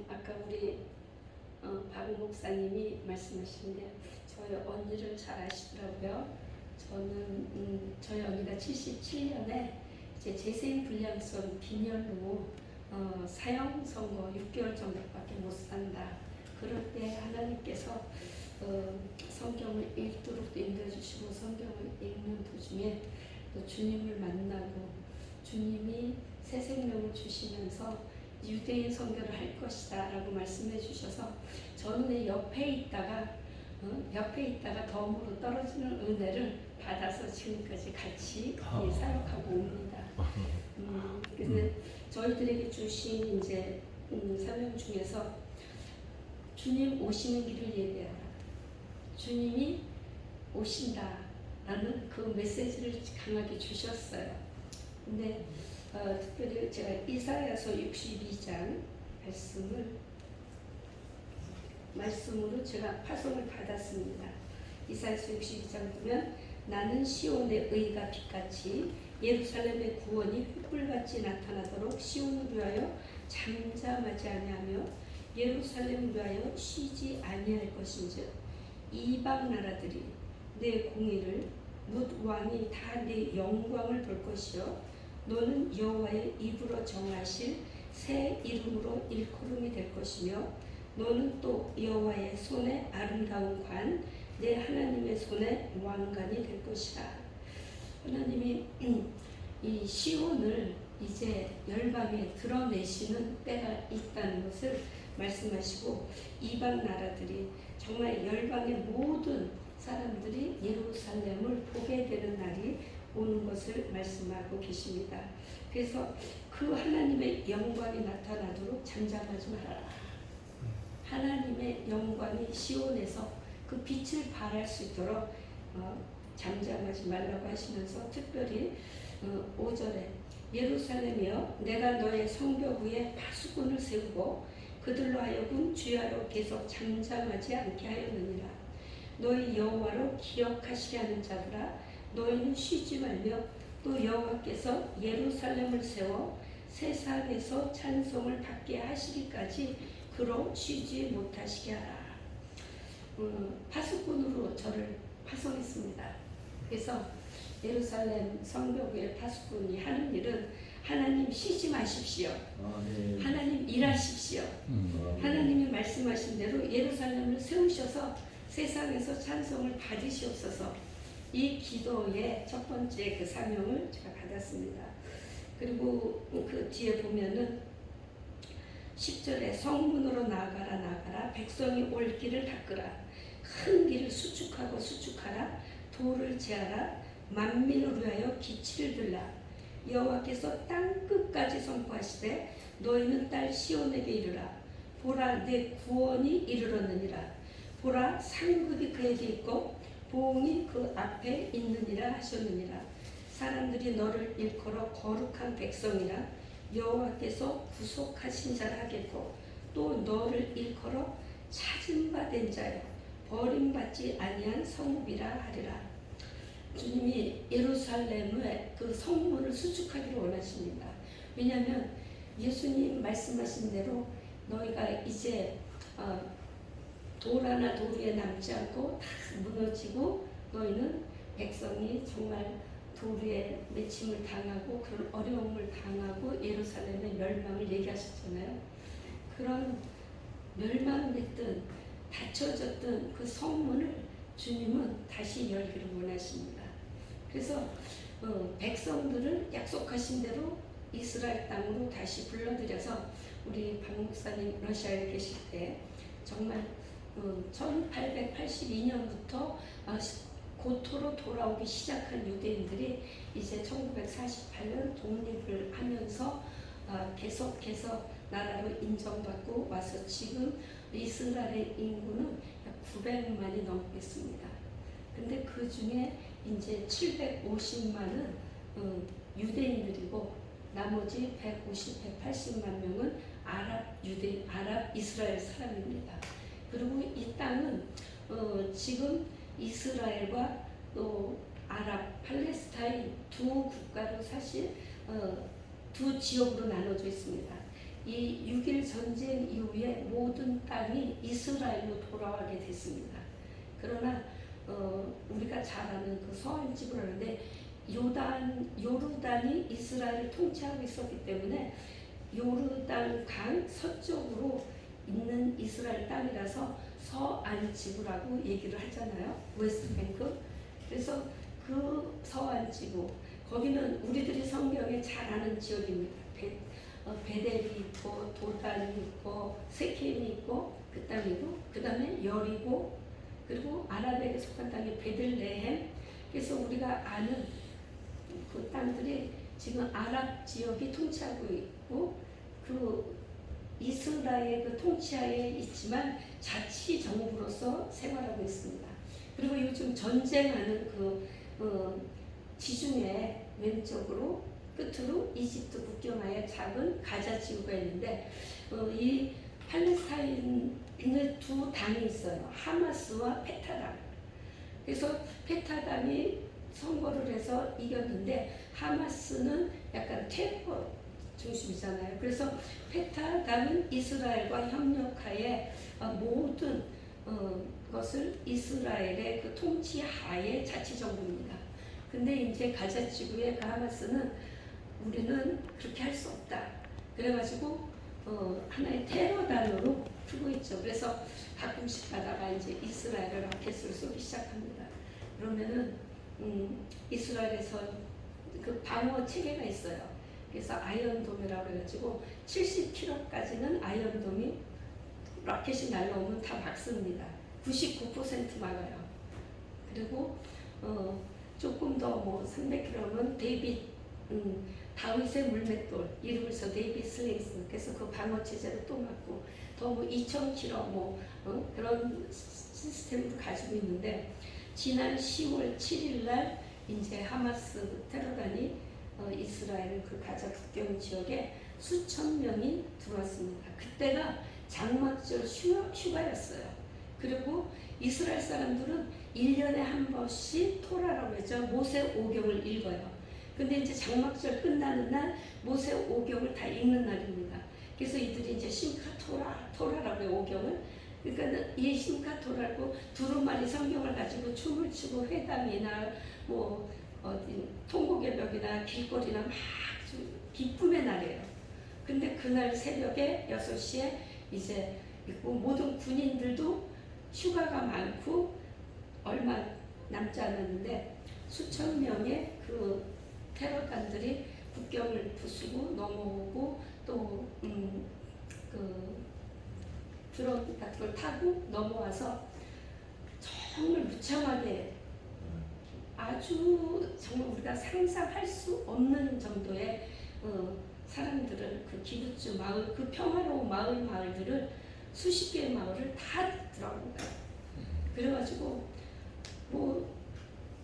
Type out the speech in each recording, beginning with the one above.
아까 우리 박 목사님이 말씀하시는데 저희 언니를 잘 아시더라고요. 저희 언니가 77년에 이제 재생불량성 빈혈로 사형 선고 6개월 정도밖에 못 산다. 그럴 때 하나님께서 성경을 읽도록 인도해주시고 성경을 읽는 도중에 또 주님을 만나고 주님이 새 생명을 주시면서 유대인 선교를 할 것이다 라고 말씀해 주셔서 저는 옆에 있다가 덤으로 떨어지는 은혜를 받아서 지금까지 같이 사역하고 옵니다. 그래서 저희들에게 주신 이제 사명 중에서 주님 오시는 길을 예배하라. 주님이 오신다라는 그 메시지를 강하게 주셨어요. 근데 특별히 제가 이사야서 62장 말씀으로 제가 파송을 받았습니다. 이사야서 62장 보면 나는 시온의 의가 빛같이 예루살렘의 구원이 횃불같이 나타나도록 시온을 위하여 잠잠하지 아니하며 예루살렘을 위하여 쉬지 아니할 것인즉 이방 나라들이 내 공의를 뭇 왕이 다 내 영광을 볼 것이요 너는 여호와의 입으로 정하실 새 이름으로 일컬음이 될 것이며 너는 또 여호와의 손에 아름다운 관 내 하나님의 손에 왕관이 될 것이라. 하나님이 이 시온을 이제 열방에 드러내시는 때가 있다는 것을 말씀하시고 이방 나라들이 정말 열방의 모든 사람들이 예루살렘을 보게 되는 날이 오는 것을 말씀하고 계십니다. 그래서 그 하나님의 영광이 나타나도록 잠잠하지 말아라. 하나님의 영광이 시온에서 그 빛을 발할 수 있도록 잠잠하지 말라고 하시면서 특별히 5절에 예루살렘이여 내가 너의 성벽 위에 파수꾼을 세우고 그들로 하여금 주야로 계속 잠잠하지 않게 하였느니라. 너희 여호와로 기억하시려는 자들아 너희는 쉬지 말며 또 여호와께서 예루살렘을 세워 세상에서 찬송을 받게 하시기까지 그로 쉬지 못하시게 하라. 파수꾼으로 저를 파송했습니다. 그래서 예루살렘 성벽 위에 파수꾼이 하는 일은 하나님 쉬지 마십시오. 네. 하나님 일하십시오. 하나님이 말씀하신 대로 예루살렘을 세우셔서 세상에서 찬송을 받으시옵소서. 이 기도의 첫 번째 그 사명을 제가 받았습니다. 그리고 그 뒤에 보면은 10절에 성문으로 나아가라 백성이 올 길을 닦으라 큰 길을 수축하라 돌을 제하라 만민을 위하여 기치를 들라 여호와께서 땅 끝까지 선포하시되 너희는 딸 시온에게 이르라 보라 내 구원이 이르렀느니라 보라 상급이 그에게 있고 보응이 그 앞에 있느니라 하셨느니라 사람들이 너를 일컬어 거룩한 백성이라 여호와께서 구속하신 자라 하겠고 또 너를 일컬어 찾은 바 된 자여 버림받지 아니한 성읍이라 하리라. 주님이 예루살렘의 그 성문을 수축하기를 원하십니다. 왜냐하면 예수님 말씀하신 대로 너희가 이제 돌 하나 돌 위에 남지 않고 다 무너지고 너희는 백성이 정말 돌 위에 맺힘을 당하고 그런 어려움을 당하고 예루살렘의 멸망을 얘기하셨잖아요. 그런 멸망됐던 닫혀졌던 그 성문을 주님은 다시 열기를 원하십니다. 그래서 백성들을 약속하신 대로 이스라엘 땅으로 다시 불러들여서 우리 박 목사님 러시아에 계실 때 정말 1882년부터 고토로 돌아오기 시작한 유대인들이 이제 1948년 독립을 하면서 계속해서 나라로 인정받고 와서 지금 이스라엘의 인구는 약 900만이 넘겠습니다. 근데 그 중에 이제 750만은 유대인들이고 나머지 180만 명은 아랍 이스라엘 사람입니다. 그리고 이 땅은 지금 이스라엘과 또 아랍, 팔레스타인 두 국가로 사실 두 지역으로 나눠져 있습니다. 이 6일 전쟁 이후에 모든 땅이 이스라엘로 돌아가게 됐습니다. 그러나 우리가 잘 아는 그 서한 지부를 하는데 요르단이 이스라엘을 통치하고 있었기 때문에 요르단 강 서쪽으로 있는 이스라엘 땅이라서 서안 지구라고 얘기를 하잖아요. 웨스트뱅크. 그래서 그 서안 지구 거기는 우리들이 성경에 잘 아는 지역입니다. 베델이 있고 도단이 있고 세켐이 있고 그 땅이고 그 다음에 여리고 그리고 아랍에게 속한 땅이 베들레헴. 그래서 우리가 아는 그 땅들이 지금 아랍 지역이 통치하고 있고 그 이스라엘 그 통치하에 있지만 자치 정부로서 생활하고 있습니다. 그리고 요즘 전쟁하는 지중해 왼쪽으로 끝으로 이집트 국경하에 작은 가자 지구가 있는데 이 팔레스타인의 두 당이 있어요. 하마스와 페타당. 그래서 페타당이 선거를 해서 이겼는데 하마스는 약간 테러 중심이잖아요. 그래서 페타당은 이스라엘과 협력하에 모든 것을 이스라엘의 그 통치 하에 자치정부입니다. 근데 이제 가자 지구의 그 하마스는 우리는 그렇게 할 수 없다. 그래가지고 하나의 테러단으로 크고 있죠. 그래서 가끔씩 가다가 이제 이스라엘을 라켓을 쏘기 시작합니다. 그러면은 이스라엘에서 그 방어 체계가 있어요. 그래서 아이언돔이라고 해가지고 70km까지는 아이언돔이 라켓이 날라오면 다 막습니다. 99% 막아요. 그리고 조금 더 뭐 300km면 다윗의 물맷돌 이름을 써 데이빗 슬링스. 그래서 그 방어 체제로 또 막고 더 뭐 2000km 그런 시스템을 가지고 있는데 지난 10월 7일 날 이제 하마스 테러단이 이스라엘 그 가자 국경 지역에 수천 명이 들어왔습니다. 그때가 장막절 휴가였어요. 그리고 이스라엘 사람들은 1년에 한 번씩 토라라고 했죠. 모세 오경을 읽어요. 근데 이제 장막절 끝나는 날 모세 오경을 다 읽는 날입니다. 그래서 이들이 이제 토라라고 해요. 오경을. 그러니까 이 토라고 두루마리 성경을 가지고 춤을 추고 회당이나 뭐 통곡의 벽이나 길거리나 막 기쁨의 날이에요. 근데 그날 새벽에 6시에 이제 있고 모든 군인들도 휴가가 많고 얼마 남지 않았는데 수천 명의 그 테러단들이 국경을 부수고 넘어오고 또 드론 같은 걸 타고 넘어와서 정말 무참하게 아주 정말 우리가 상상할 수 없는 정도의 사람들을 그 기부츠 마을 그 평화로운 마을들을 수십 개의 마을을 다 들어간 거예요. 그래가지고 뭐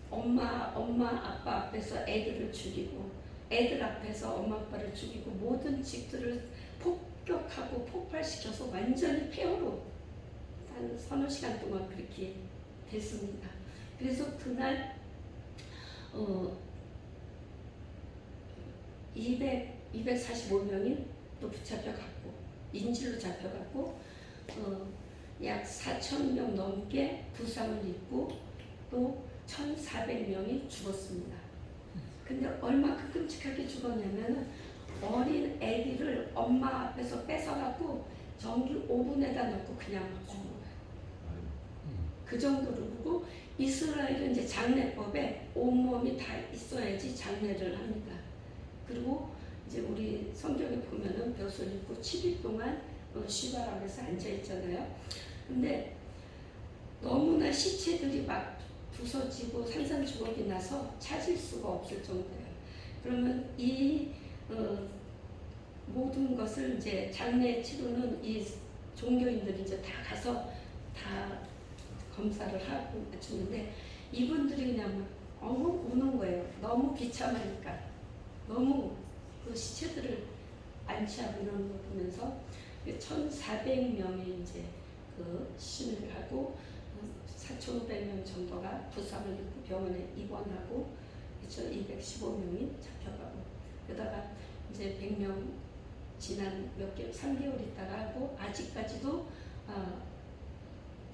엄마 아빠 앞에서 애들을 죽이고 애들 앞에서 엄마 아빠를 죽이고 모든 집들을 폭격하고 폭발시켜서 완전히 폐허로 한 서너 시간 동안 그렇게 됐습니다. 그래서 그날 245명이 또 붙잡혀갔고 인질로 잡혀갔고 약 4,000명 넘게 부상을 입고 또 1,400명이 죽었습니다. 근데 얼마큼 끔찍하게 죽었냐면 어린 애기를 엄마 앞에서 뺏어갖고 전기 오븐에다 넣고 그냥 죽은 거예요. 그 정도로. 그리고 이스라엘은 이제 장례법에 온몸이 다 있어야지 장례를 합니다. 그리고 이제 우리 성경에 보면은 벼슬 입고 7일 동안 시바락에서 앉아 있잖아요. 근데 너무나 시체들이 막 부서지고 산산조각이 나서 찾을 수가 없을 정도예요. 그러면 이 모든 것을 이제 장례 치르는 이 종교인들이 이제 다 가서 다 검사를 하고 맞추는데 이분들이 그냥 막 우는 거예요. 너무 비참하니까. 너무 그 시체들을 안치하고 이런 거 보면서 1,400명이 이제 그 신을 하고 4,500명 정도가 부상을 입고 병원에 입원하고 215명이 잡혀가고 그러다가 이제 100명 지난 몇 개월, 3개월 있다가 하고 아직까지도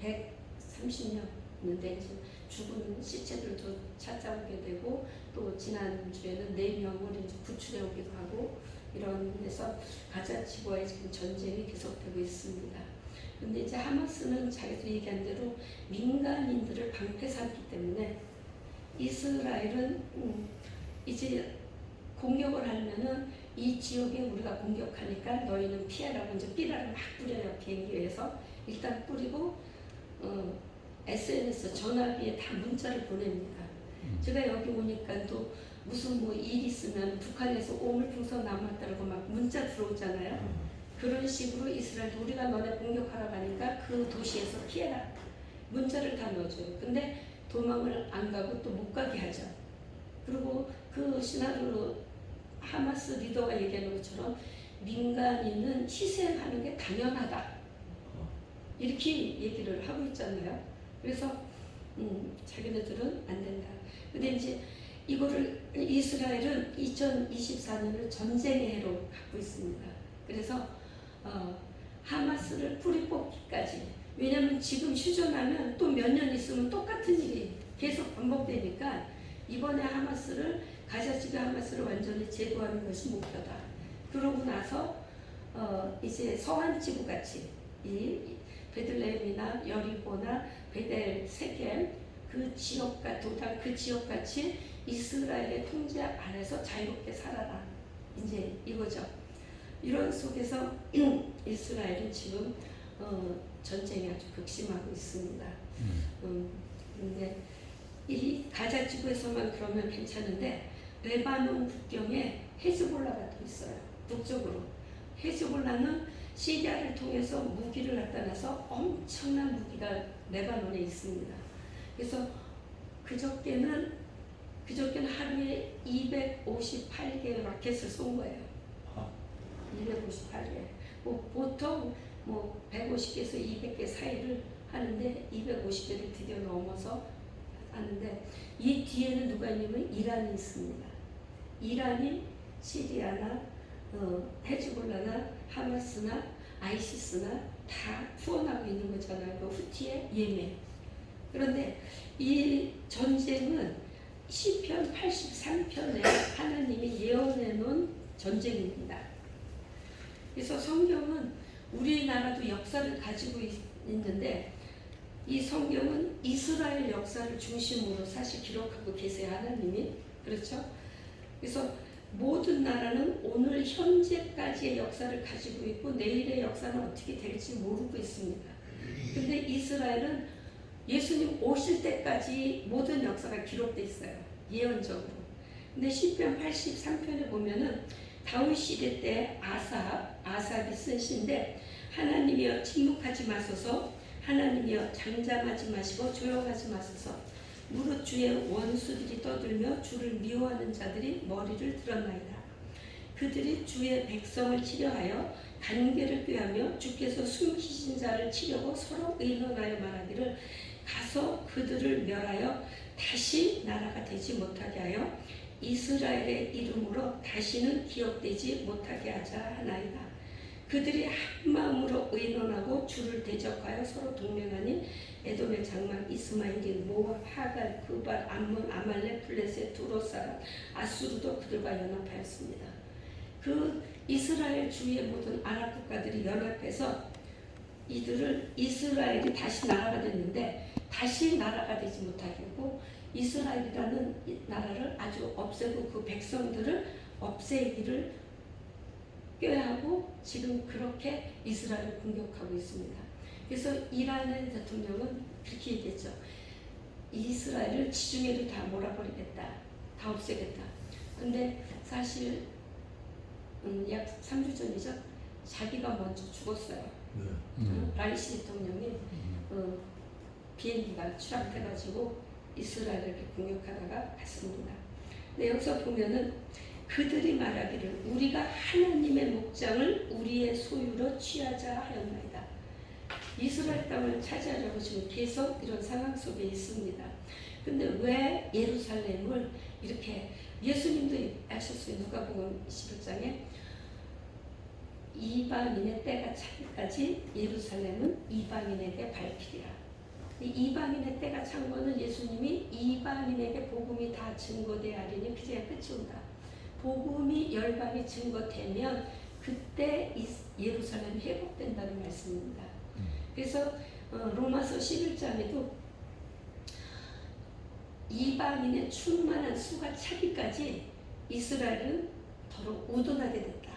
130년인데 이제 죽은 시체들도 찾아오게 되고 또 지난주에는 4명을 이제 구출해 오기도 하고 이런 데서 가자 지구와의 지금 전쟁이 계속되고 있습니다. 근데 이제 하마스는 자기도 얘기한 대로 민간인들을 방패 삼기 때문에 이스라엘은 이제 공격을 하면은 이 지역에 우리가 공격하니까 너희는 피하라고 이제 삐라를 막 뿌려요. 비행기에서 일단 뿌리고 SNS 전화기에 다 문자를 보냅니다. 제가 여기 오니까 또 무슨 뭐 일 있으면 북한에서 오물풍선 남았다고 막 문자 들어오잖아요. 그런 식으로 이스라엘 우리가 너네 공격하러 가니까 그 도시에서 피해라 문자를 다 넣어줘요. 근데 도망을 안 가고 또 못 가게 하죠. 그리고 그 시나리오로 하마스 리더가 얘기하는 것처럼 민간인은 희생하는 게 당연하다 이렇게 얘기를 하고 있잖아요. 그래서 자기네들은 안 된다. 근데 이제 이거를 이스라엘은 2024년을 전쟁의 해로 갖고 있습니다. 그래서 하마스를 뿌리 뽑기까지, 왜냐하면 지금 휴전하면 또 몇 년 있으면 똑같은 일이 계속 반복되니까 이번에 하마스를 가자지구 하마스를 완전히 제거하는 것이 목표다. 그러고 나서 이제 서한지구 같이 이 베들레헴이나 여리고나 베델 세겜 그 지역과 도당 그 지역 같이 이스라엘의 통제 아래서 자유롭게 살아라. 이제 이거죠. 이런 속에서 이스라엘은 지금 전쟁이 아주 극심하고 있습니다. 근데 이 가자 지구에서만 그러면 괜찮은데 레바논 국경에 헤즈볼라가 또 있어요. 북쪽으로. 헤즈볼라는 시리아를 통해서 무기를 갖다 놔서 엄청난 무기가 레바논에 있습니다. 그래서 그저께는 하루에 258개의 라켓을 쏜 거예요. 258개. 보통 150개에서 200개 사이를 하는데 250개를 드디어 넘어서 하는데 이 뒤에는 누가 있냐면 이란이 있습니다. 이란이 시리아나 헤즈볼라나 하마스나 아이시스나 다 후원하고 있는 거잖아요. 그 후티의 예멘. 그런데 이 전쟁은 시편 83편에 하나님이 예언해 놓은 전쟁입니다. 그래서 성경은 우리나라도 역사를 가지고 있는데 이 성경은 이스라엘 역사를 중심으로 사실 기록하고 계세요. 하나님이. 그렇죠? 그래서 모든 나라는 오늘 현재까지의 역사를 가지고 있고 내일의 역사는 어떻게 될지 모르고 있습니다. 근데 이스라엘은 예수님 오실 때까지 모든 역사가 기록되어 있어요. 예언적으로. 근데 시편 83편에 보면은 다윗 시대 때 아삽이 쓴 시인데 하나님이여 침묵하지 마소서, 하나님이여 잠잠하지 마시고 조용하지 마소서. 무릇 주의 원수들이 떠들며 주를 미워하는 자들이 머리를 들었나이다. 그들이 주의 백성을 치려하여 단계를 꾀하며 주께서 숨기신 자를 치려고 서로 의논하여 말하기를 가서 그들을 멸하여 다시 나라가 되지 못하게 하여 이스라엘의 이름으로 다시는 기억되지 못하게 하자 하나이다. 그들이 한 마음으로 의논하고 주를 대적하여 서로 동맹하니 에돔의 장막 이스마엘인 모압 하갈 그발 암몬 아말렉 블레셋 두롯 사람 아수르도 그들과 연합하였습니다. 그 이스라엘 주위의 모든 아랍 국가들이 연합해서 이들을 이스라엘이 다시 나라가 됐는데 다시 나라가 되지 못하게 하고 이스라엘이라는 나라를 아주 없애고 그 백성들을 없애기를 꾀하고 지금 그렇게 이스라엘을 공격하고 있습니다. 그래서 이란의 대통령은 그렇게 얘기했죠. 이스라엘을 지중해로 다 몰아버리겠다. 다 없애겠다. 근데 사실 약 3주 전이죠. 자기가 먼저 죽었어요. 라이시 대통령이 비행기가 추락해가지고 이스라엘을 공격하다가 갔습니다. 근데 여기서 보면은 그들이 말하기를 우리가 하나님의 목장을 우리의 소유로 취하자 하였나이다. 이스라엘 땅을 차지하려고 지금 계속 이런 상황 속에 있습니다. 근데 왜 예루살렘을 이렇게 예수님도 아셨어요. 누가복음 21장에 이방인의 때가 차기까지 예루살렘은 이방인에게 밟히리라. 이 이방인의 때가 찬 거는 예수님이 이방인에게 복음이 다 증거되어 하리니 그제야 끝이 온다. 복음이 열방이 증거되면 그때 예루살렘이 회복된다는 말씀입니다. 그래서 로마서 11장에도 이방인의 충만한 수가 차기까지 이스라엘은 더욱 우둔하게 됐다.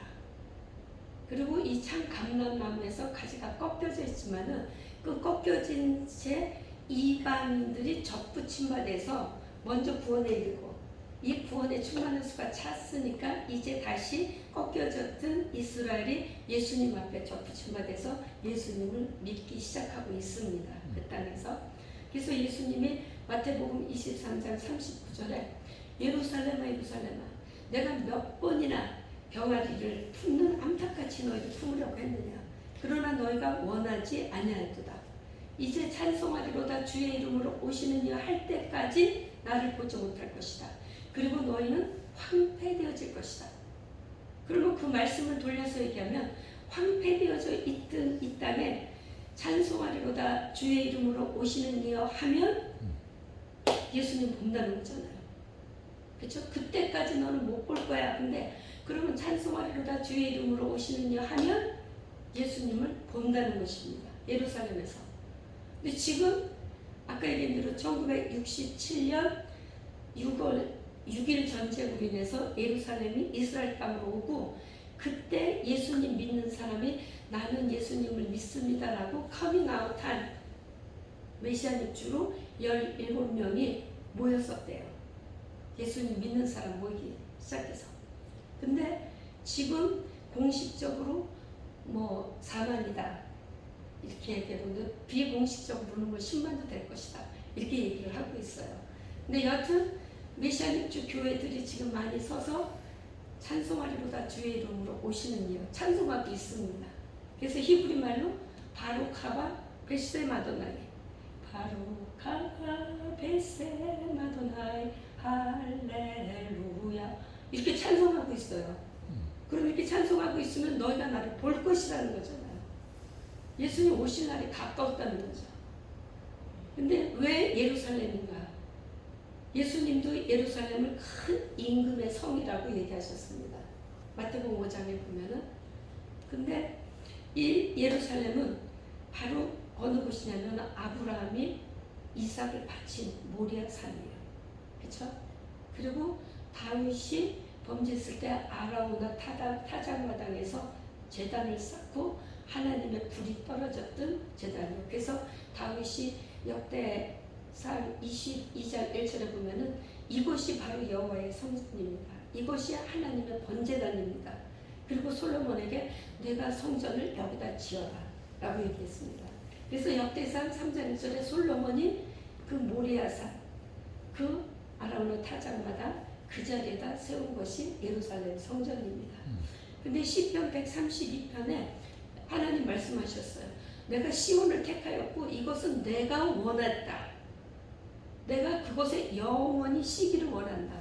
그리고 이 참 감람나무에서 가지가 꺾여져 있지만은 그 꺾여진 채 이방인들이 접붙임 바 돼서 먼저 구원에 이르고 이 구원의 충만한 수가 찼으니까 이제 다시 꺾여졌던 이스라엘이 예수님 앞에 접붙임 바 돼서 예수님을 믿기 시작하고 있습니다. 그 땅에서. 그래서 예수님이 마태복음 23장 39절에 예루살렘아 예루살렘아 내가 몇 번이나 병아리를 품는 암탉같이 너희를 품으려고 했느냐. 그러나 너희가 원하지 아니하였도다. 이제 찬송하리로다 주의 이름으로 오시는 이여 할 때까지 나를 보지 못할 것이다. 그리고 너희는 황폐되어질 것이다. 그러면 그 말씀을 돌려서 얘기하면 황폐되어져 있던 이 땅에 찬송하리로다 주의 이름으로 오시는 이여 하면 예수님 본다는 거잖아요. 그렇죠? 그때까지 너는 못 볼 거야. 근데 그러면 찬송하리로다 주의 이름으로 오시는 이여 하면 예수님을 본다는 것입니다. 예루살렘에서. 근데 지금 아까 얘기한 대로 1967년 6일 전쟁으로 인해서 예루살렘이 이스라엘 땅으로 오고 그때 예수님 믿는 사람이 나는 예수님을 믿습니다라고 커밍아웃한 메시아닉 주로 17명이 모였었대요. 예수님 믿는 사람 모이기 시작해서. 근데 지금 공식적으로 뭐 4만이다 이렇게 얘기하는데 비공식적으로는 뭐 10만도 될 것이다 이렇게 얘기를 하고 있어요. 근데 여하튼 메시아닉주 교회들이 지금 많이 서서 찬송하리로다 주의 이름으로 오시는 이여 찬송하고 있습니다. 그래서 히브리 말로 바루카바 베세마도나이 바루카바 베세마도나이 할렐루야 이렇게 찬송하고 있어요. 그럼 이렇게 찬송하고 있으면 너희가 나를 볼 것이라는 거잖아요. 예수님 오실 날이 가까웠다는 거죠. 근데 왜 예루살렘인가? 예수님도 예루살렘을 큰 임금의 성이라고 얘기하셨습니다. 마태복음 5장에 보면은. 근데 이 예루살렘은 바로 어느 곳이냐면 아브라함이 이삭을 바친 모리아 산이에요. 그렇죠? 그리고 다윗이 범죄했을 때 아라우나 타작마당에서 제단을 쌓고 하나님의 불이 떨어졌던 제단이에요. 그래서 다윗이 역대상 22장 1절에 보면은 이곳이 바로 여호와의 성전입니다. 이곳이 하나님의 번제단입니다. 그리고 솔로몬에게 내가 성전을 여기다 지어라 라고 얘기했습니다. 그래서 역대상 3장 1절에 솔로몬이 그 모리아산 그 아라우나 타작마당 그 자리에다 세운 것이 예루살렘 성전입니다. 근데 시편 132편에 하나님 말씀하셨어요. 내가 시온을 택하였고 이것은 내가 원했다. 내가 그곳에 영원히 쉬기를 원한다.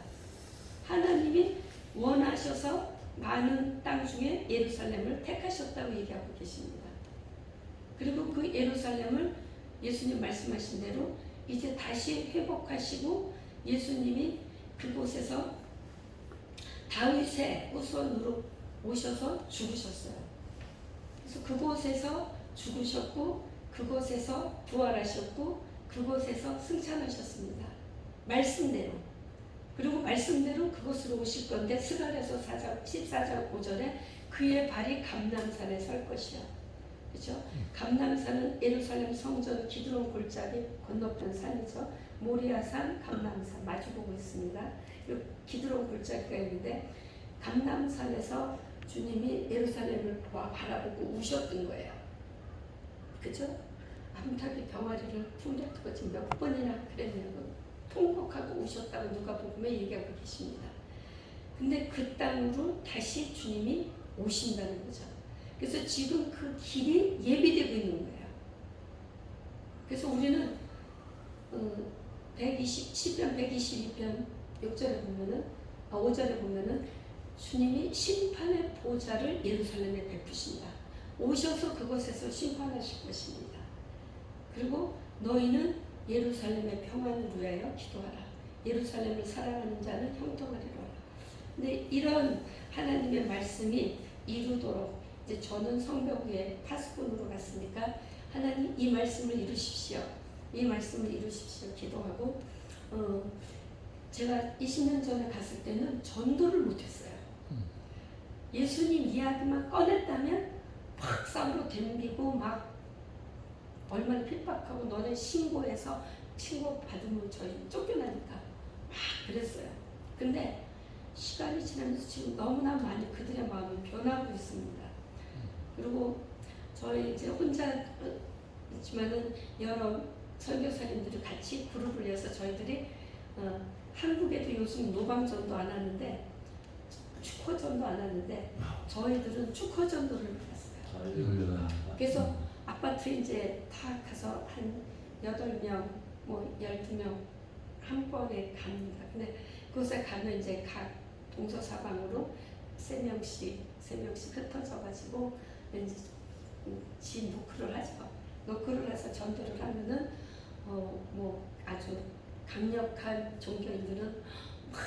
하나님이 원하셔서 많은 땅 중에 예루살렘을 택하셨다고 얘기하고 계십니다. 그리고 그 예루살렘을 예수님 말씀하신 대로 이제 다시 회복하시고 예수님이 그곳에서 다윗의 후손으로 오셔서 죽으셨어요. 그래서 그곳에서 죽으셨고 그곳에서 부활하셨고 그곳에서 승천하셨습니다. 말씀대로. 그리고 말씀대로 그곳으로 오실 건데 스가랴서 14장 5절에 그의 발이 감람산에 설 것이야. 그렇죠? 감람산은 예루살렘 성전 기드론 골짜기 건너편 산이죠. 모리아산, 감람산 마주보고 있습니다. 기드론 골짜기가 있는데 감람산에서 주님이 예루살렘을 바라보고 우셨던 거예요. 그죠? 암탉이 병아리를 품렸고 지금 몇 번이나 그랬냐고 통곡하고 우셨다고 누가복음에 얘기하고 계십니다. 근데 그 땅으로 다시 주님이 오신다는 거죠. 그래서 지금 그 길이 예비되고 있는 거예요. 그래서 우리는 120, 시편 122편 6절에 보면은 5절에 보면은 주님이 심판의 보좌를 예루살렘에 베푸신다. 오셔서 그곳에서 심판하실 것입니다. 그리고 너희는 예루살렘의 평안을 위하여 기도하라. 예루살렘을 사랑하는 자는 형통하리라. 근데 이런 하나님의 말씀이 이루도록 이제 저는 성벽 위에 파수꾼으로 갔으니까 하나님 이 말씀을 이루십시오. 이 말씀을 이루십시오. 기도하고 제가 20년 전에 갔을 때는 전도를 못했어요. 예수님 이야기만 꺼냈다면 막 싸우러 덤비고 막 얼마나 핍박하고 너네 신고해서 신고 받으면 저희 쫓겨나니까 막 그랬어요. 근데 시간이 지나면서 지금 너무나 많이 그들의 마음이 변하고 있습니다. 그리고 저희 이제 혼자 있지만은 여러 선교사님들이 같이 그룹을 해서 저희들이 한국에도 요즘 노방전도 안 하는데 축허전도 안 하는데 저희들은 축허전도를 받았어요. 그래서 아파트 이제 다 가서 한 8명, 뭐 12명 한 번에 갑니다. 근데 그곳에 가면 이제 각 동서사방으로 3명씩 흩어져 가지고 이제 지 노크를 하죠. 노크를 해서 전도를 하면은 뭐 아주 강력한 종교인들은 막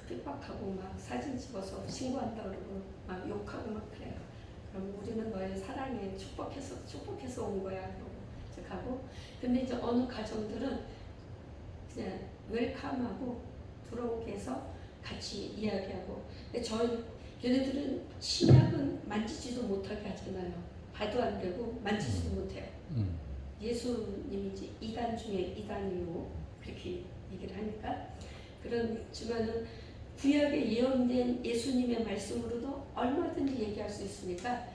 핍박하고 막 사진 찍어서 신고한다 그러고 막 욕하고 막 그래요. 그럼 우리는 너의 사랑에 축복해서 온 거야. 그러고 이제 가고. 근데 이제 어느 가정들은 그냥 웰컴하고 들어오게 해서 같이 이야기하고. 근데 걔네들은 신약은 만지지도 못하게 하잖아요. 봐도 안 되고 만지지도 못해요. 예수님이 이제 이단 중에 이단이고 그렇게 얘기를 하니까. 그렇지만은 구약에 예언된 예수님의 말씀으로도 얼마든지 얘기할 수 있으니까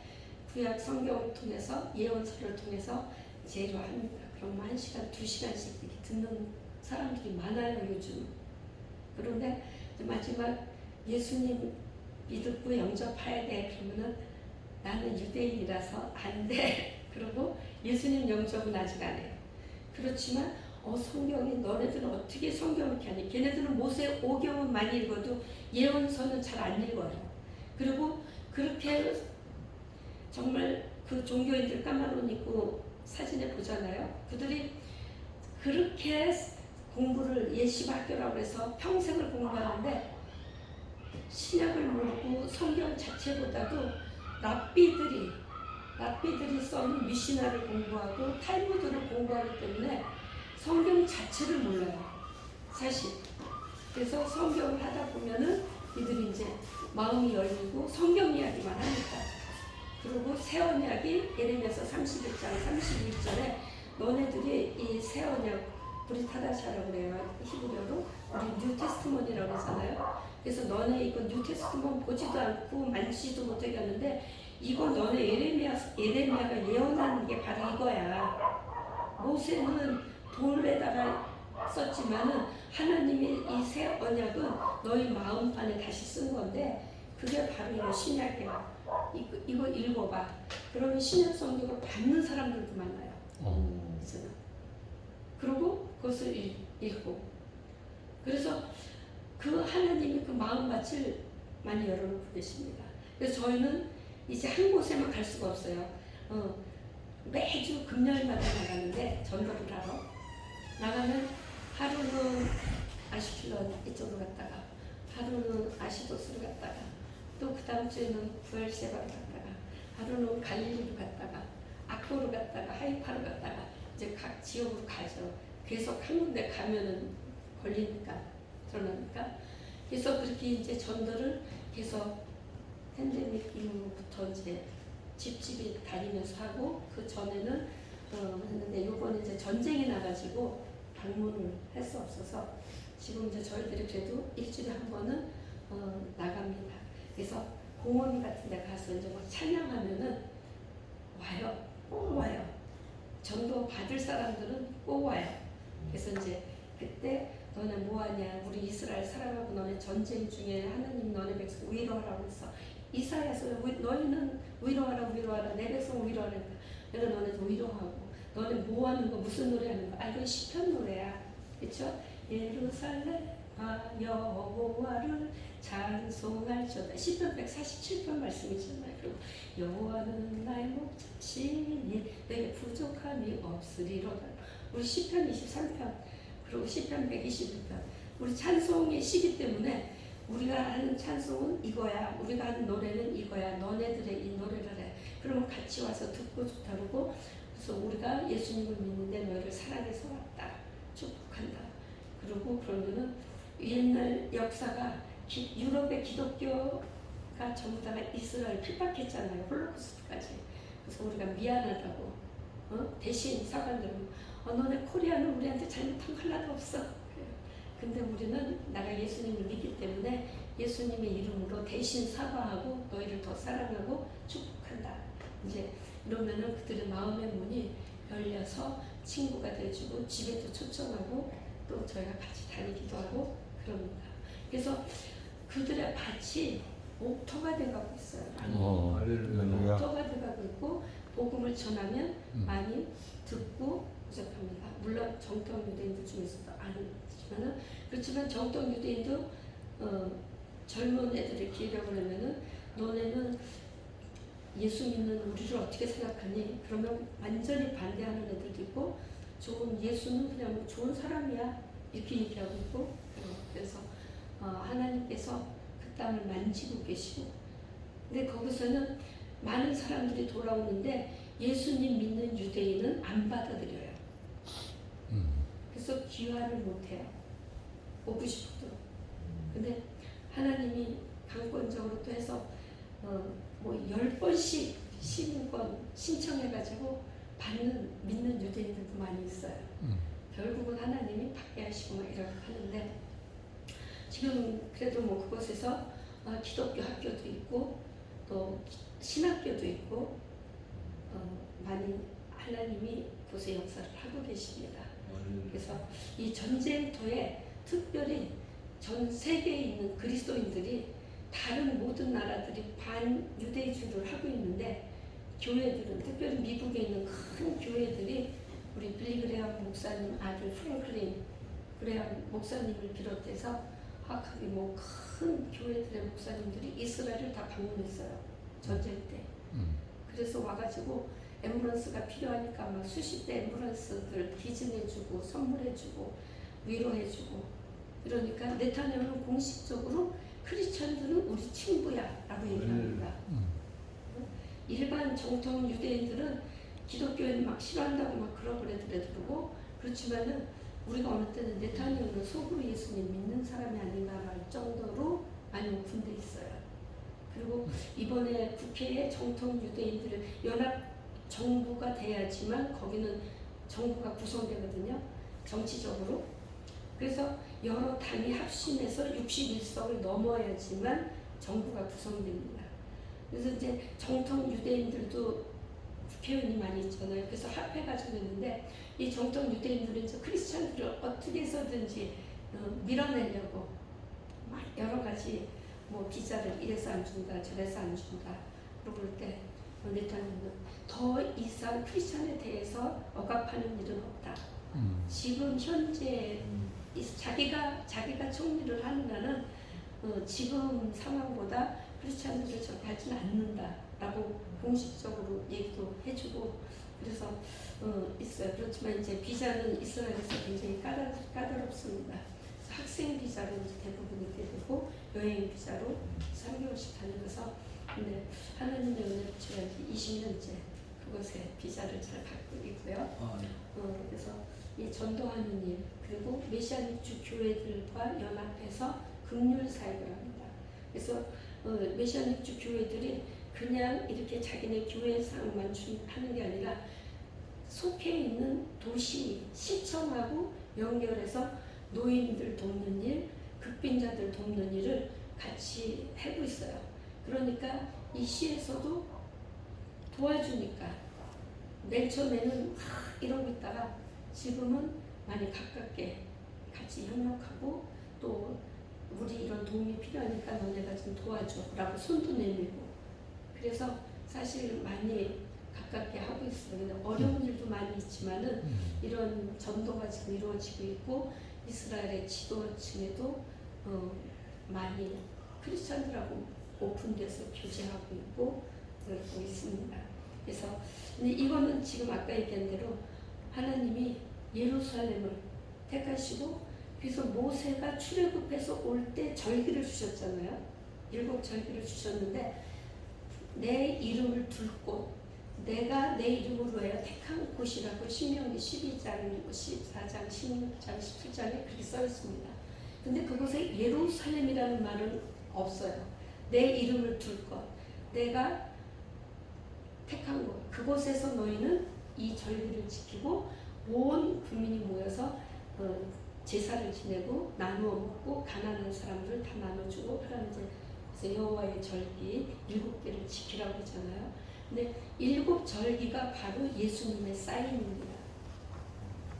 구약 성경을 통해서 예언서를 통해서 제로합니다. 그럼 1시간, 2시간씩 이렇게 듣는 사람들이 많아요 요즘. 그런데 마지막 예수님 믿고 영접해야 돼 그러면은 나는 유대인이라서 안 돼. 그리고 예수님 영접은 아직 안 해요. 그렇지만 성경이 너네들은 어떻게 성경을 이렇게 하니? 걔네들은 모세 오경은 많이 읽어도 예언서는 잘 안 읽어요. 그리고 그렇게 정말 그 종교인들 까만 옷 입고 사진에 보잖아요. 그들이 그렇게 공부를 예시바 학교라고 해서 평생을 공부하는데 신약을 모르고 성경 자체보다도 랍비들이 써는 미시나를 공부하고 탈무드를 공부하기 때문에 성경 자체를 몰라요. 사실. 그래서 성경을 하다 보면은 이들이 이제 마음이 열리고 성경 이야기만 하니까. 그리고 새 언약이 예레미야서 31장 31절에 너네들이 이 새 언약 브리타다샤라고 그래요. 히브리어로 우리 뉴테스트먼이라고 하잖아요. 그래서 너네 이거 뉴테스트먼 보지도 않고 만지지도 못하게 하는데 이건 너네 예레미야가 예언하는 게 바로 이거야. 모세는 돌에다가 썼지만은 하나님이 이 새 언약은 너희 마음 안에 다시 쓴 건데 그게 바로 이거 신약이야. 이거 읽어봐. 그러면 신약 성경을 받는 사람들도 많아요. 그리고 그것을 읽고. 그래서 그 하나님이 그 마음밭을 많이 열어놓고 계십니다. 그래서 저희는 이제 한 곳에만 갈 수가 없어요. 매주 금요일마다 나가는데 전도를 하러 나가면 하루는 아시킬런 이쪽으로 갔다가 하루는 아시도스로 갔다가 또 그 다음 주에는 부엘세바로 갔다가 하루는 갈릴리로 갔다가 아코로 갔다가 하이파로 갔다가 이제 각 지역으로 가죠. 계속 한 군데 가면은 걸리니까 그러니까 그래서 그렇게 이제 전도를 계속 팬데믹 이후부터 이제 집집이 다니면서 하고 그 전에는 했는데 요번에 이제 전쟁이 나가지고 방문을 할 수 없어서 지금 이제 저희들이 그래도 일주일에 한 번은 나갑니다. 그래서 공원 같은 데 가서 이제 막 찬양하면은 와요. 꼭 와요. 전도 받을 사람들은 꼭 와요. 그래서 이제 그때 너네 뭐하냐? 우리 이스라엘 사람하고 너네 전쟁 중에 하나님 너네 백성 위로하라고 해서 이사야서 너희는 위로하라 내 백성 위로하라. 내가 너네도 위로하고 너네 뭐하는 거 무슨 노래하는 거? 이건 시편 노래야. 그렇죠? 예루살렘 여호와를 찬송할지어다. 시편 147편 말씀이잖아요. 그리고 여호와는 나의 목자시니 내게 부족함이 없으리로다. 우리 시편 23편 그리고 시편 121편 우리 찬송의 시기 때문에 우리가 하는 찬송은 이거야, 우리가 하는 노래는 이거야, 너네들의 이 노래를 해. 그러면 같이 와서 듣고 좋다 그러고, 그래서 우리가 예수님을 믿는데 너희를 사랑해서 왔다, 축복한다. 그리고 그러면은 옛날 역사가 유럽의 기독교가 전부 다가 이스라엘 핍박했잖아요. 홀로코스트까지. 그래서 우리가 미안하다고 대신 사과를 너네 코리아는 우리한테 잘못한 거 하나도 없어. 근데 우리는 나가 예수님을 믿기 때문에 예수님의 이름으로 대신 사과하고 너희를 더 사랑하고 축복한다. 이제 이러면은 그들의 마음의 문이 열려서 친구가 돼주고 집에도 초청하고 또 저희가 같이 다니기도 하고 그럽니다. 그래서 그들의 밭이 옥토가 돼가고 있어요. 옥토가 돼가고 있고 복음을 전하면 많이 듣고 부족합니다. 물론 정통 유대인들 중에서도 아니지만은 그렇지만 정통 유대인도 젊은 애들을 기르려고 하면은 너네는 예수 믿는 우리를 어떻게 생각하니? 그러면 완전히 반대하는 애들도 있고 좋은 예수는 그냥 뭐 좋은 사람이야 이렇게 얘기하고 있고 그래서 하나님께서 그 땅을 만지고 계시고 근데 거기서는 많은 사람들이 돌아오는데 예수님 믿는 유대인은 안 받아들여요. 그래서 귀환을 못해요. 오고 싶어도. 근데 하나님이 강권적으로 또 해서 뭐 10번씩 시민권 신청해가지고 받는 믿는 유대인들도 많이 있어요. 결국은 하나님이 받게 하시고 막 이렇게 하는데 지금 그래도 뭐 그곳에서 기독교 학교도 있고 또 신학교도 있고 많이 하나님이 그곳에 역사를 하고 계십니다. 그래서 이 전쟁터에 특별히 전 세계에 있는 그리스도인들이 다른 모든 나라들이 반유대주의를 하고 있는데 교회들은 특별히 미국에 있는 큰 교회들이 우리 빌리 그레함 목사님 아들 프랭클린 그레함 목사님을 비롯해서 거기 뭐 큰 교회들의 목사님들이 이스라엘을 다 방문했어요. 전쟁 때. 그래서 와가지고 앰뷸런스가 필요하니까 막 수십 대 앰뷸런스들 기증해주고 선물해주고 위로해주고 그러니까 네타냐후는 공식적으로 크리스천들은 우리 친구야 라고 얘기합니다. 일반 정통 유대인들은 기독교인을 막 싫어한다고 막 그러고 그렇지만은 우리가 어느 때는 네타냐후는 속으로 예수님 믿는 사람이 아닌가 할 정도로 많이 오픈돼 있어요. 그리고 이번에 국회에 정통 유대인들 연합 정부가 돼야지만 거기는 정부가 구성되거든요. 정치적으로. 그래서 여러 당이 합심해서 61석을 넘어야지만 정부가 구성됩니다. 그래서 이제 정통 유대인들도 국회의원이 많이 있잖아요. 그래서 합해가지고 있는데 이 정통 유대인들은 이제 크리스천들을 어떻게 해서든지 밀어내려고 막 여러 가지 뭐 비자를 이래서 안 준다 저래서 안 준다 그럴 때 네타냐후는 더 이상 크리스천에 대해서 억압하는 일은 없다. 지금 현재 자기가 총리를 하는 한은 지금 상황보다 크리스천들을 적하지는 않는다라고 공식적으로 얘기도 해주고 그래서 있어요. 그렇지만 이제 비자는 이스라엘에서 굉장히 까다롭습니다. 학생 비자로 이제 대부분 있게 되고 여행 비자로 3개월씩 다니면서 근데 하나님의 은혜를 줘야지 20년째 그것에 비자를 잘 받고 있고요. 그래서 이 전도하는 일 그리고 메시아닉 주 교회들과 연합해서 긍휼 사역을 합니다. 그래서 메시아닉 주 교회들이 그냥 이렇게 자기네 교회상만 하는 게 아니라 속해 있는 도시 시청하고 연결해서 노인들 돕는 일, 극빈자들 돕는 일을 같이 하고 있어요. 그러니까 이 시에서도 도와주니까 맨 처음에는 이러고 있다가 지금은 많이 가깝게 같이 협력하고 또 우리 이런 도움이 필요하니까 너네가 좀 도와줘 라고 손도 내밀고 그래서 사실 많이 가깝게 하고 있어요. 근데 어려운 일도 많이 있지만은 이런 전도가 지금 이루어지고 있고 이스라엘의 지도층에도 많이 크리스천들하고 오픈돼서 교제하고 있고 그러고 있습니다. 그래서 근데 이거는 지금 아까 얘기한 대로 하나님이 예루살렘을 택하시고 그래서 모세가 출애굽해서 올 때 절기를 주셨잖아요. 7절기를 주셨는데 내 이름을 둘 곳, 내가 내 이름으로 하여 택한 곳이라고 신명기 12장, 14장, 16장, 17장에 그렇게 써 있습니다. 근데 그곳에 예루살렘이라는 말은 없어요. 내 이름을 둘 것, 내가 택한 곳, 그곳에서 너희는 이 절기를 지키고 온 국민이 모여서 제사를 지내고 나누어 먹고 가난한 사람들을 다 나눠주고 하라는 그래서 여호와의 절기 7개를 지키라고 하잖아요. 근데 7절기가 바로 예수님의 사인입니다.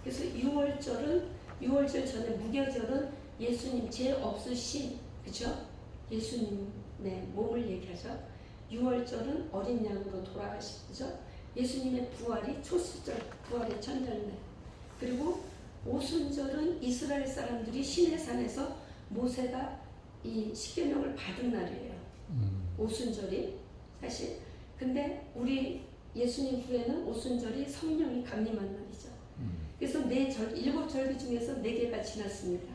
그래서 6월절 전에 무교절은 예수님 죄 없으신 그죠? 예수님의 몸을 얘기하죠. 6월절은 어린 양으로 돌아가신 거죠. 예수님의 부활이 초수절, 부활의 첫열매. 그리고 오순절은 이스라엘 사람들이 시내산에서 모세가 이 십계명을 받은 날이에요. 오순절이 사실. 근데 우리 예수님 후에는 오순절이 성령이 강림한 날이죠. 그래서 7절기 중에서 4개가 지났습니다.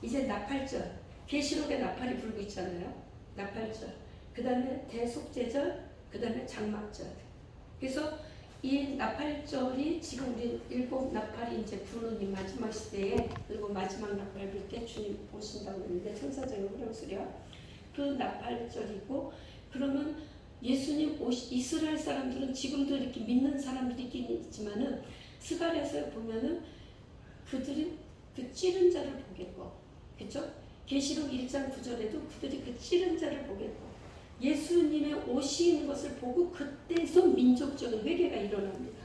이제 나팔절, 계시록에 나팔이 불고 있잖아요. 나팔절, 그 다음에 대속죄절, 그 다음에 장막절. 그래서 이 나팔절이 지금 우리 7 나팔이 이제 부는 이 마지막 시대에 그리고 마지막 나팔 불 때 주님 오신다고 했는데 천사장의 후렴소리와 그 나팔절이고 그러면 예수님 이스라엘 사람들은 지금도 이렇게 믿는 사람들이 있긴 있지만은 스가랴서에 보면은 그들이 그 찌른 자를 보겠고 그렇죠? 계시록 1장 9절에도 그들이 그 찌른 자를 보겠고 예수님의 오시는 것을 보고 그때서 민족적인 회개가 일어납니다.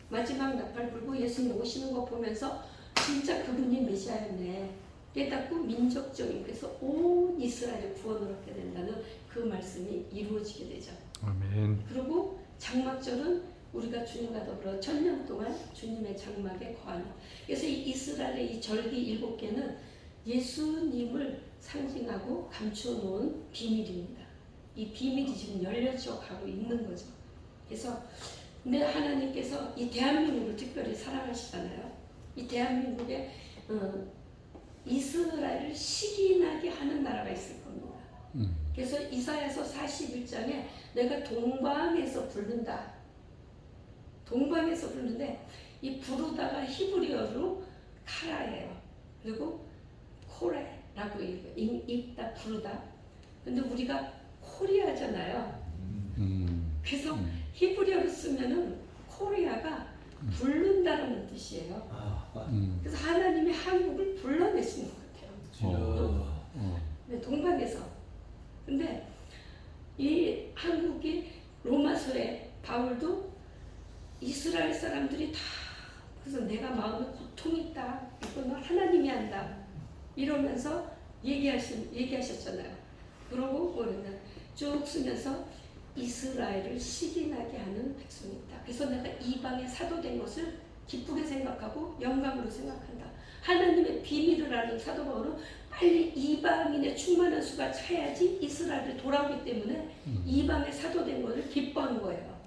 마지막 나팔 불고 예수님 오시는 거 보면서 진짜 그분이 메시아였네 깨닫고 민족적인 그래서 온 이스라엘의 구원을 얻게 된다는 그 말씀이 이루어지게 되죠. 아멘. 그리고 장막절은 우리가 주님과 더불어 1000년 동안 주님의 장막에 거하는 그래서 이 이스라엘의 이 절기 7개는 예수님을 상징하고 감추어 놓은 비밀입니다. 이 비밀이 지금 열려져 가고 있는 거죠. 그래서 근데 하나님께서 이 대한민국을 특별히 사랑하시잖아요. 이 대한민국에 이스라엘을 시기나게 하는 나라가 있을 겁니다. 그래서 이사야서 41장에 내가 동방에서 부른다. 동방에서 부르는데 이 부르다가 히브리어로 카라예요. 그리고 코레라고 읽다 부르다. 근데 우리가 코리아잖아요. 그래서 히브리어로 쓰면은 코리아가 부른다는 뜻이에요. 그래서 하나님이 한국을 불러내시는 것 같아요. 네, 동방에서. 근데 이 한국이 로마서에 바울도 이스라엘 사람들이 다 그래서 내가 마음에 고통이 있다. 이거는 하나님이 한다. 이러면서 얘기하셨잖아요. 그러고 뭐랬냐 쭉 쓰면서 이스라엘을 시기나게 하는 백성이 있다. 그래서 내가 이방의 사도된 것을 기쁘게 생각하고 영광으로 생각한다. 하나님의 비밀을 아는 사도 바울은 빨리 이방인의 충만한 수가 차야지 이스라엘이 돌아오기 때문에 이방의 사도된 것을 기뻐한 거예요.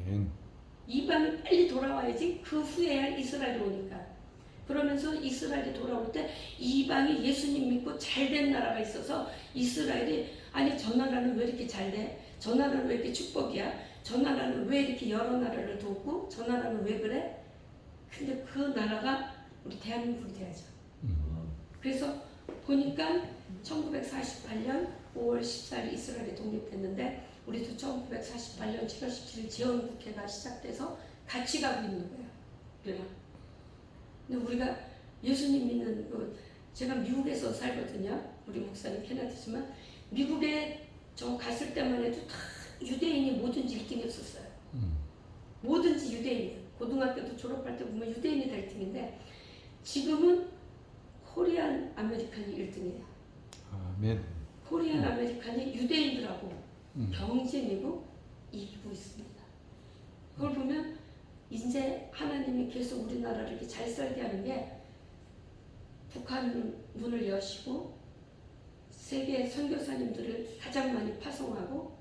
아멘. 이방이 빨리 돌아와야지 그 후에야 이스라엘이 오니까. 그러면서 이스라엘이 돌아올 때 이방이 예수님 믿고 잘된 나라가 있어서 이스라엘이 아니 저 나라는 왜 이렇게 잘돼? 저 나라는 왜 이렇게 축복이야? 저 나라는 왜 이렇게 여러 나라를 돕고 저 나라는 왜 그래? 근데 그 나라가 우리 대한민국이 돼야죠. 그래서 보니까 1948년 5월 14일 이스라엘이 독립했는데 우리도 1948년 7월 17일 지원국회가 시작돼서 같이 가고 있는 거예요. 우리가. 근데 우리가 예수님 믿는 제가 미국에서 살거든요. 우리 목사님 캐나다지만 미국에 저 갔을 때만 해도 다 유대인이 뭐든지 1등이었었어요. 뭐든지 유대인. 고등학교도 졸업할 때 보면 유대인이 다 1등인데 지금은 코리안 아메리칸이 1등이에요. 아멘. 코리안 아메리칸이 유대인들하고 경쟁이고 이기고 있습니다. 그걸 보면 이제 하나님이 계속 우리나라를 이렇게 잘 살게 하는 게 북한 문을 여시고 세계 선교사님들을 가장 많이 파송하고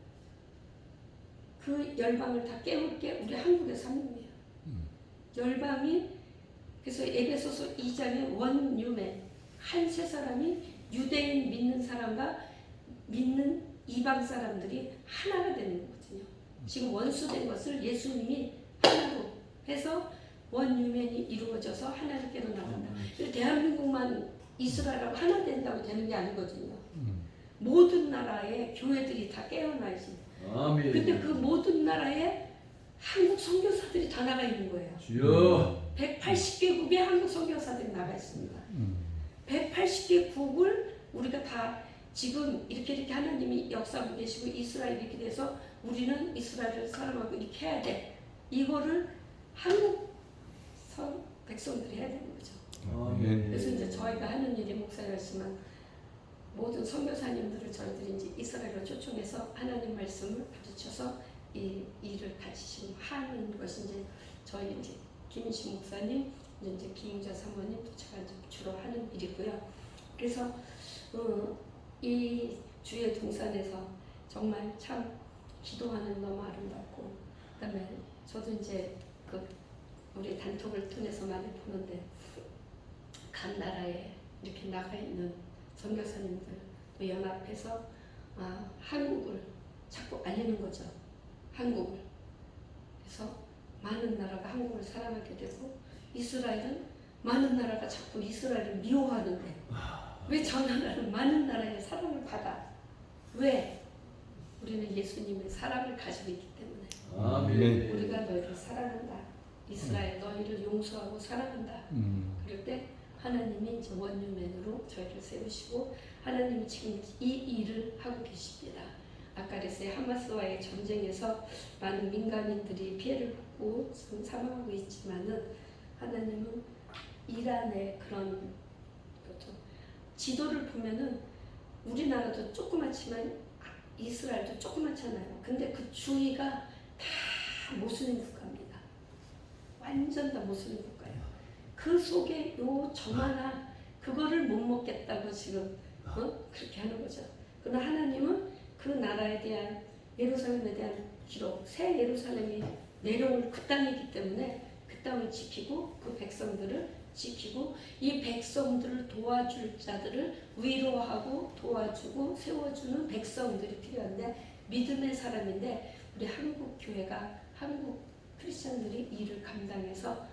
그 열방을 다 깨울 게 우리 한국의 사명이에요. 열방이 그래서 에베소서 2장에 원유맨 한 세 사람이 유대인 믿는 사람과 믿는 이방 사람들이 하나가 되는 거거든요. 지금 원수된 것을 예수님이 하나로 해서 원유맨이 이루어져서 하나님께로 나간다. 대한민국만 이스라엘하고 하나 된다고 되는 게 아니거든요. 모든 나라의 교회들이 다 깨어나야지. 아멘. 근데 그 모든 나라에 한국 선교사들이 다 나가 있는 거예요. 주여. 180개국에 한국 선교사들이 나가 있습니다. 180개국을 우리가 다 지금 이렇게 하나님이 역사하고 계시고 이스라엘이 이렇게 돼서 우리는 이스라엘을 사랑하고 이렇게 해야 돼. 이거를 한국 백성들이 해야 되는 거죠. 아멘. 그래서 이제 저희가 하는 일이 목사였지만 모든 선교사님들을 저희들이 이제 이스라엘로 초청해서 하나님 말씀을 가르쳐서 이 일을 가르치시고 하는 것이 이제 저희 이제 김인식 목사님, 이제 김웅자 사모님, 또 제가 이제 주로 하는 일이고요. 그래서 이 주의 동산에서 정말 참 기도하는 너무 아름답고, 그다음에 저도 이제 그 우리 단톡을 통해서 많이 보는데 각 나라에 이렇게 나가 있는 선교사님들 또 연합해서 한국을 자꾸 알리는 거죠. 한국을. 그래서 많은 나라가 한국을 사랑하게 되고 이스라엘은 많은 나라가 자꾸 이스라엘을 미워하는데 왜 저 나라는 많은 나라의 사랑을 받아? 왜? 우리는 예수님의 사랑을 가지고 있기 때문에. 아멘. 우리가 너희를 사랑한다. 이스라엘 너희를 용서하고 사랑한다. 그럴 때 하나님이 이제 원유맨으로 저희를 세우시고 하나님이 지금 이 일을 하고 계십니다. 아까 그랬어요. 하마스와의 전쟁에서 많은 민간인들이 피해를 받고 사망하고 있지만은 하나님은 이란의 그런 것도 지도를 보면은 우리나라도 조그맣지만 이스라엘도 조그맣잖아요. 근데 그 주위가 다 모슬림 국가입니다. 완전 다 모슬림 국가예요. 그 속에 요 점 하나 그거를 못 먹겠다고 지금 그렇게 하는 거죠. 그러나 하나님은 그 나라에 대한 예루살렘에 대한 기록, 새 예루살렘이 내려올 그 땅이기 때문에 그 땅을 지키고 그 백성들을 지키고 이 백성들을 도와줄 자들을 위로하고 도와주고 세워주는 백성들이 필요한데 믿음의 사람인데 우리 한국 교회가 한국 크리스천들이 이를 감당해서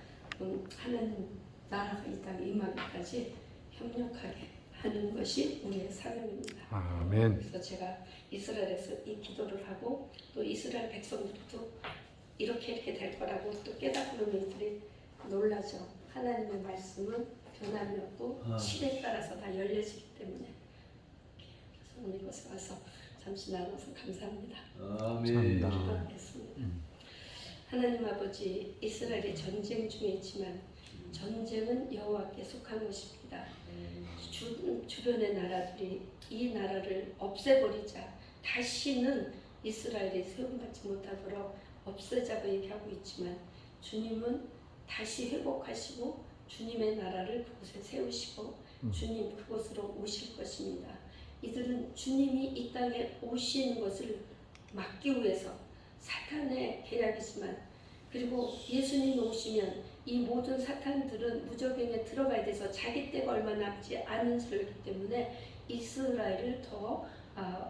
하나님 나라가 이 땅에 임하기까지 협력하게 하는 것이 우리의 사명입니다. 아멘. 그래서 제가 이스라엘에서 이 기도를 하고 또 이스라엘 백성들도 이렇게 될 거라고 또 깨닫고는 이들이 놀라죠. 하나님의 말씀은 변함이 없고 시대에 따라서 다 열려지기 때문에. 그래서 오늘 이곳에 와서 잠시 나눠서 감사합니다. 아멘. 감사합니다. 기도하겠습니다. 하나님 아버지, 이스라엘이 전쟁 중에 있지만 전쟁은 여호와께 속한 것입니다. 주변의 나라들이 이 나라를 없애버리자 다시는 이스라엘이 세움받지 못하도록 없애자고 얘기하고 있지만 주님은 다시 회복하시고 주님의 나라를 그곳에 세우시고 주님 그곳으로 오실 것입니다. 이들은 주님이 이 땅에 오시는 것을 막기 위해서 사탄의 계략이지만 그리고 예수님이 오시면 이 모든 사탄들은 무저갱에 들어가야 돼서 자기 때가 얼마 남지 않은 줄이기 때문에 이스라엘을 더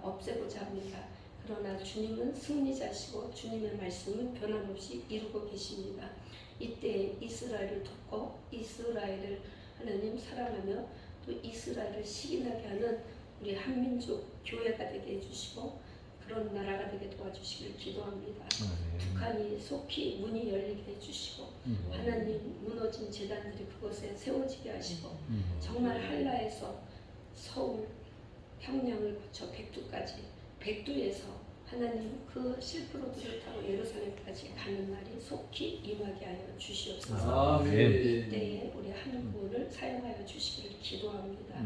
없애고자 합니다. 그러나 주님은 승리자시고 주님의 말씀은 변함없이 이루고 계십니다. 이때 이스라엘을 돕고 이스라엘을 하나님 사랑하며 또 이스라엘을 시인하게 하는 우리 한민족 교회가 되게 해주시고 그런 나라가 되게 도와주시길 기도합니다. 북한이 속히 문이 열리게 해주시고 하나님 무너진 제단들이 그곳에 세워지게 하시고 정말 한라에서 서울 평양을 거쳐 백두까지 백두에서 하나님 그 실크로드를 타고 예루살렘까지 가는 날이 속히 임하게 하여 주시옵소서. 아멘. 이때에 우리 한국을 사용하여 주시기를 기도합니다.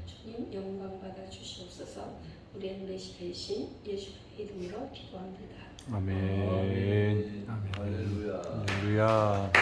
주님 영광 받아 주시옵소서. 우리의 메시 대신 예수의 이름으로 기도합니다. 아멘. 아멘. 할렐루야. 할렐루야.